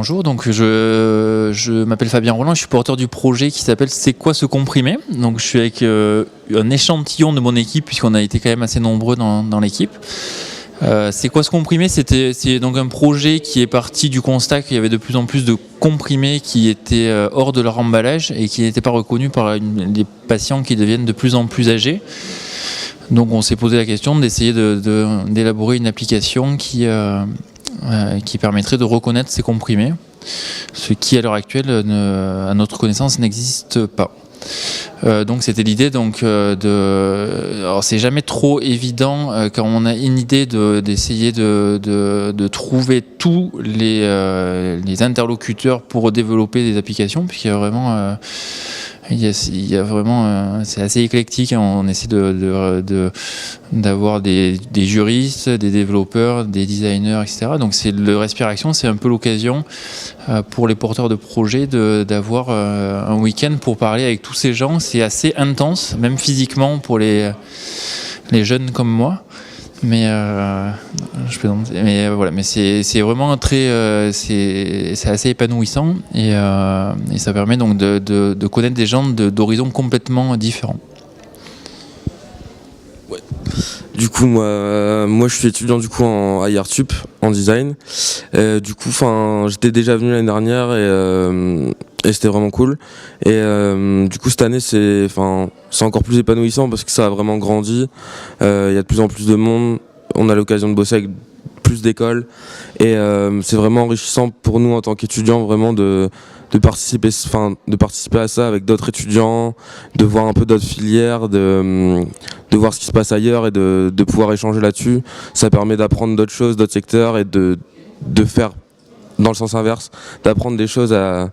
bonjour, donc je m'appelle Fabien Roland, je suis porteur du projet qui s'appelle C'est quoi ce comprimé ? Donc je suis avec un échantillon de mon équipe puisqu'on a été quand même assez nombreux dans l'équipe. C'est quoi ce comprimé ? C'est donc un projet qui est parti du constat qu'il y avait de plus en plus de comprimés qui étaient hors de leur emballage et qui n'étaient pas reconnus par les patients qui deviennent de plus en plus âgés. Donc on s'est posé la question d'essayer d'élaborer une application qui permettrait de reconnaître ces comprimés, ce qui à l'heure actuelle, à notre connaissance, n'existe pas. Donc c'était l'idée alors c'est jamais trop évident quand on a une idée d'essayer de trouver tous les interlocuteurs pour développer des applications, puisqu'il y a vraiment c'est assez éclectique, hein. On essaie d'avoir des juristes, des développeurs, des designers, etc. Donc le Respiration, c'est un peu l'occasion pour les porteurs de projets d'avoir un week-end pour parler avec tous ces gens. C'est assez intense, même physiquement pour les jeunes comme moi. Mais je plaisante. Mais voilà, mais c'est vraiment c'est assez épanouissant et ça permet donc de connaître des gens d'horizons complètement différents. Ouais. Du coup, moi, je suis étudiant du coup en IRTUP, en design. Du coup, j'étais déjà venu l'année dernière et c'était vraiment cool. Et du coup, cette année, c'est encore plus épanouissant parce que ça a vraiment grandi. Il y a de plus en plus de monde. On a l'occasion de bosser avec plus d'écoles. Et c'est vraiment enrichissant pour nous en tant qu'étudiants, vraiment de participer à ça avec d'autres étudiants, de voir un peu d'autres filières, de voir ce qui se passe ailleurs et de pouvoir échanger là-dessus. Ça permet d'apprendre d'autres choses, d'autres secteurs et de faire dans le sens inverse, d'apprendre des choses à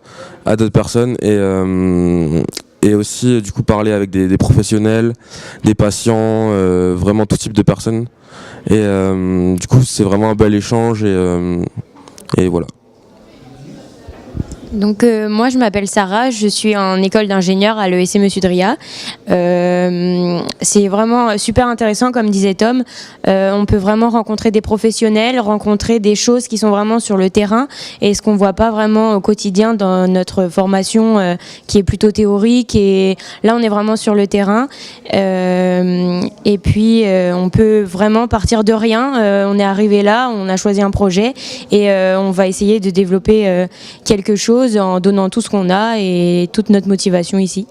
d'autres personnes et aussi du coup parler avec des professionnels, des patients, vraiment tout type de personnes. Et du coup c'est vraiment un bel échange et voilà. Donc moi je m'appelle Sarah, je suis en école d'ingénieur à l'ESM Sudria. C'est vraiment super intéressant comme disait Tom. On peut vraiment rencontrer des professionnels, rencontrer des choses qui sont vraiment sur le terrain et ce qu'on voit pas vraiment au quotidien dans notre formation qui est plutôt théorique, et là on est vraiment sur le terrain et puis on peut vraiment partir de rien. On est arrivé là, on a choisi un projet et on va essayer de développer quelque chose en donnant tout ce qu'on a et toute notre motivation ici.